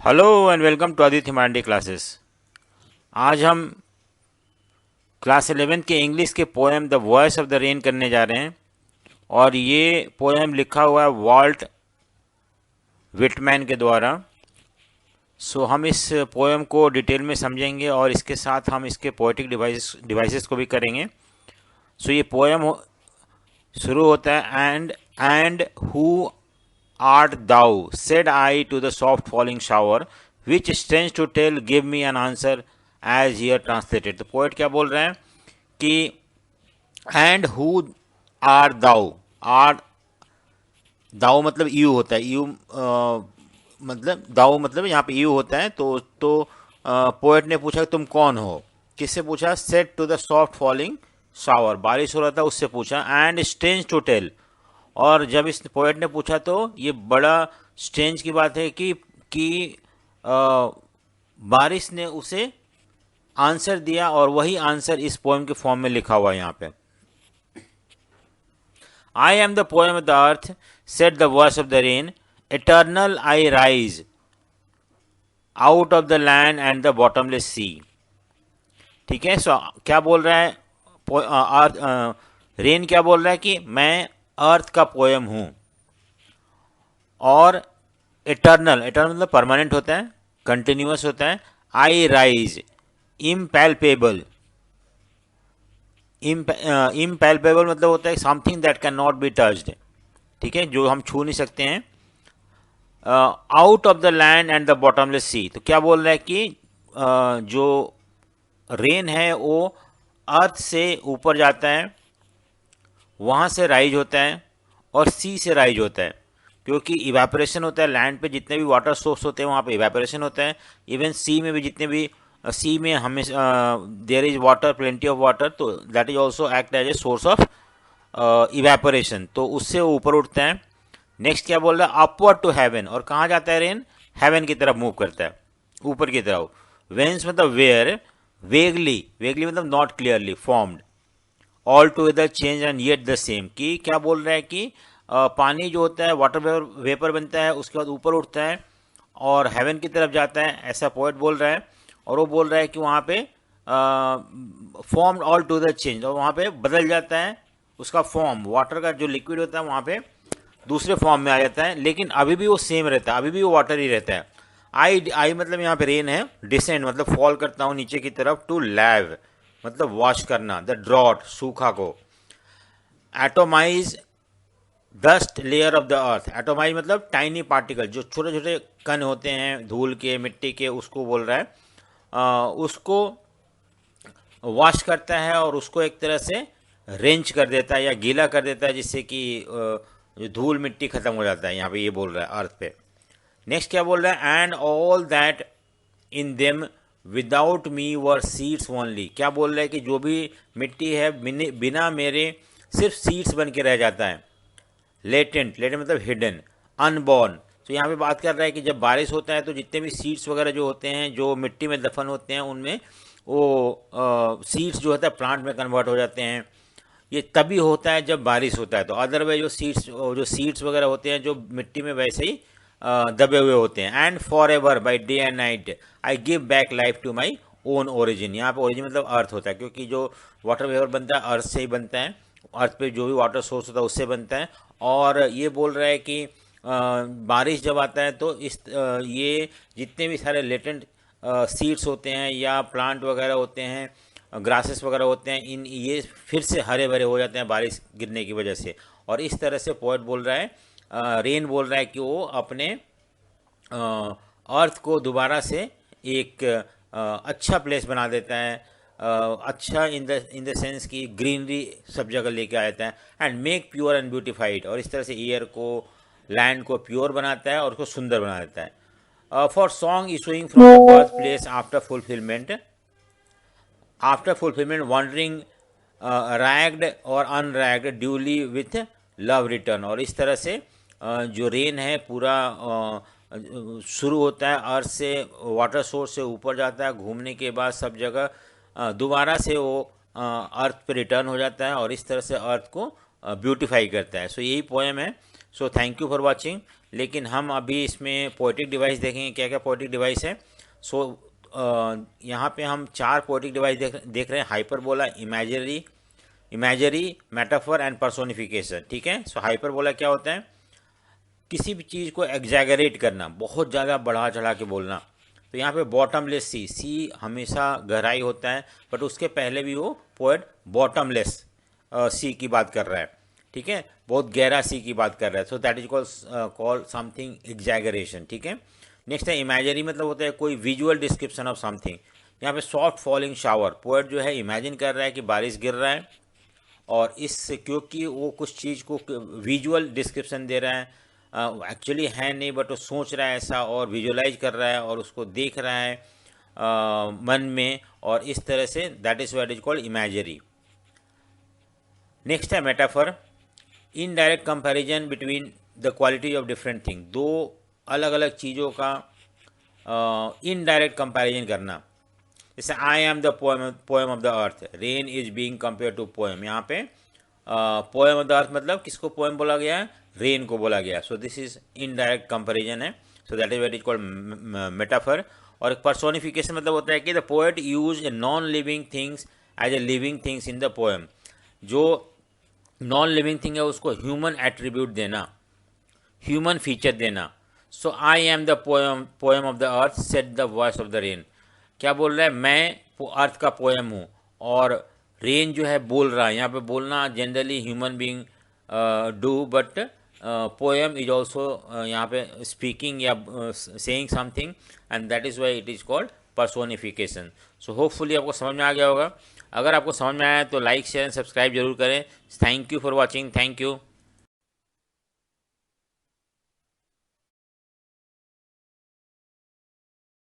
Hello and welcome to Aditya Mande classes. आज हम class 11 के इंग्लिश के poem the voice of the rain करने जा रहे हैं और ये पोएम लिखा हुआ है वॉल्ट विटमैन के द्वारा। हम इस पोएम को डिटेल में समझेंगे और इसके साथ हम इसके पोएटिक डिवाइसेस को भी करेंगे। ये पोएम शुरू होता है and who art thou, said I to the soft falling shower, which strange to tell, give me an answer as here translated। तो पोएट क्या बोल रहे हैं कि and who are thou, are thou मतलब यू होता है, यू मतलब दाउ मतलब यहाँ पे यू होता है। तो पोएट ने पूछा कि तुम कौन हो, किससे पूछा? Said to the soft falling shower, बारिश हो रहा था उससे पूछा। एंड स्ट्रेंज टू टेल, और जब इस पोएट ने पूछा तो ये बड़ा स्ट्रेंज की बात है कि बारिश ने उसे आंसर दिया, और वही आंसर इस पोएम के फॉर्म में लिखा हुआ है यहाँ पे। I am the poem of the earth, said the voice of the rain, eternal I rise out of the land and the bottomless sea. ठीक है, क्या बोल रहा है रेन? क्या बोल रहा है कि मैं अर्थ का पोएम हूं, और एटर्नल, एटर्नल मतलब परमानेंट होता है, कंटिन्यूअस होता है। आई राइज, इम्पैल्पेबल, इम्पैल्पेबल मतलब होता है something that can not be touched, ठीक है, जो हम छू नहीं सकते हैं। Out of the land and the bottomless sea, तो क्या बोल रहा है कि जो रेन है वो अर्थ से ऊपर जाता है, वहाँ से राइज होता है, और सी से राइज होता है, क्योंकि इवेपोरेशन होता है। लैंड पे जितने भी वाटर सोर्स होते हैं वहाँ पे इवेपोरेशन होता है। इवन सी में भी जितने भी सी में हमेशा there is water, plenty of water, तो that is also act as a source of evaporation, तो उससे वो ऊपर उठता है। नेक्स्ट क्या बोल रहा है? अपवर्ड टू हेवन, और कहाँ जाता है रेन? हेवन की तरफ मूव करता है, ऊपर की तरफ। वेन्स मतलब वेयर, वेगली, वेगली मतलब not clearly formed, all together change and yet the same, कि क्या बोल रहा है कि पानी जो होता है वाटर वेपर बनता है, उसके बाद ऊपर उठता है और हेवन की तरफ जाता है, ऐसा पोएट बोल रहा है। और वो बोल रहा है कि वहाँ पे फॉर्म ऑल टुगेदर चेंज, और वहाँ पे बदल जाता है उसका फॉर्म, वाटर का जो लिक्विड होता है वहाँ पे दूसरे फॉर्म में आ जाता है, लेकिन अभी भी वो सेम रहता है, अभी भी वो वाटर ही रहता है। आई मतलब यहाँ पे रेन है, डिसेंड मतलब फॉल करता हूँ नीचे की तरफ, टू लैव मतलब वॉश करना, द ड्रॉट सूखा को। Atomise dust layer of the earth, atomise मतलब टाइनी पार्टिकल, जो छोटे छोटे कण होते हैं धूल के, मिट्टी के, उसको बोल रहा है। उसको वॉश करता है और उसको एक तरह से रेंच कर देता है या गीला कर देता है, जिससे कि जो धूल मिट्टी खत्म हो जाता है, यहाँ पे ये बोल रहा है अर्थ पे। नेक्स्ट क्या बोल रहा है? And all that in them without me were seeds only, क्या बोल रहा है कि जो भी मिट्टी है बिना मेरे सिर्फ सीड्स बन के रह जाता है। लेटेंट, लेटेंट मतलब हिडन, अनबॉर्न, तो यहाँ पे बात कर रहा है कि जब बारिश होता है तो जितने भी सीड्स वगैरह जो होते हैं जो मिट्टी में दफन होते हैं, उनमें वो सीड्स जो होता है प्लांट में कन्वर्ट हो जाते हैं। ये तभी होता है जब बारिश होता है, तो अदरवाइज जो सीड्स वगैरह होते हैं जो मिट्टी में वैसे ही दबे हुए होते हैं। And forever by day and night I give back life to my own origin, यहाँ पे ओरिजिन मतलब अर्थ होता है, क्योंकि जो वाटर वेवर बनता है अर्थ से ही बनता है, अर्थ पे जो भी वाटर सोर्स होता है उससे बनता है। और ये बोल रहा है कि बारिश जब आता है तो ये जितने भी सारे लेटेंट सीड्स होते हैं या प्लांट वगैरह होते हैं, ग्रासेस वगैरह होते हैं, ये फिर से हरे भरे हो जाते हैं बारिश गिरने की वजह से। और इस तरह से पोएट बोल रहा है, रेन बोल रहा है कि वो अपने अर्थ को दोबारा से एक अच्छा प्लेस बना देता है, अच्छा इन द सेंस की ग्रीनरी सब जगह लेके आ जाता है। And make pure and beautified, और इस तरह से एयर को, लैंड को प्योर बनाता है और उसको सुंदर बना देता है। For song issuing from the birth place after fulfilment, wandering ragged और unragged duly with love return, और इस तरह से जो रेन है पूरा शुरू होता है अर्थ से, वाटर सोर्स से ऊपर जाता है, घूमने के बाद सब जगह दोबारा से वो अर्थ पे रिटर्न हो जाता है, और इस तरह से अर्थ को ब्यूटिफाई करता है। यही पोएम है। So thank you for watching. लेकिन हम अभी इसमें पोएटिक डिवाइस देखेंगे, क्या क्या पोएटिक डिवाइस है। सो यहाँ पे हम 4 पोएटिक डिवाइस देख रहे हैं, hyperbola, imagery, metaphor and personification. ठीक है। सो हाइपरबोला क्या होता है? किसी भी चीज़ को एग्जैगरेट करना, बहुत ज़्यादा बढ़ा चढ़ा के बोलना। तो यहाँ पे बॉटमलेस सी हमेशा गहराई होता है, बट उसके पहले भी वो पोएट बॉटमलेस सी की बात कर रहा है। ठीक है, बहुत गहरा सी की बात कर रहा है। So that is call something exaggeration. ठीक है। नेक्स्ट है इमेजरी, मतलब होता है कोई विजुअल डिस्क्रिप्शन ऑफ समथिंग। यहाँ पे सॉफ्ट फॉलिंग शावर, पोएट जो है इमेजिन कर रहा है कि बारिश गिर रहा है, और इस क्योंकि वो कुछ चीज़ को विजुअल डिस्क्रिप्शन दे रहा है, एक्चुअली है नहीं बट वो सोच रहा है ऐसा और विजुअलाइज कर रहा है और उसको देख रहा है मन में, और इस तरह से that is what is called imagery. Next है metaphor, indirect comparison between the quality of different thing. दो अलग अलग चीज़ों का इनडायरेक्ट कंपैरिजन करना। जैसे I am the poem of the earth, rain is being compare to poem. यहाँ पे पोएम ऑफ द अर्थ मतलब किसको पोएम बोला गया है? रेन को बोला गया। So this is indirect comparison है। So that is what is called metaphor. और एक पर्सोनिफिकेशन मतलब होता है कि the poet use a non living things as a living things in the poem. जो नॉन लिविंग थिंग है उसको ह्यूमन एट्रीब्यूट देना, ह्यूमन फीचर देना। So I am the poem of the earth said the voice of the rain. क्या बोल रहा है? मैं अर्थ का पोएम हूँ और रेन जो है बोल रहा है। यहाँ पे बोलना generally human being do, but poem is also यहाँ पे स्पीकिंग या saying something, and that is why it is called personification. So hopefully आपको समझ में आ गया होगा। अगर आपको समझ में आया तो लाइक शेयर एंड सब्सक्राइब जरूर करें। Thank you for watching. Thank you.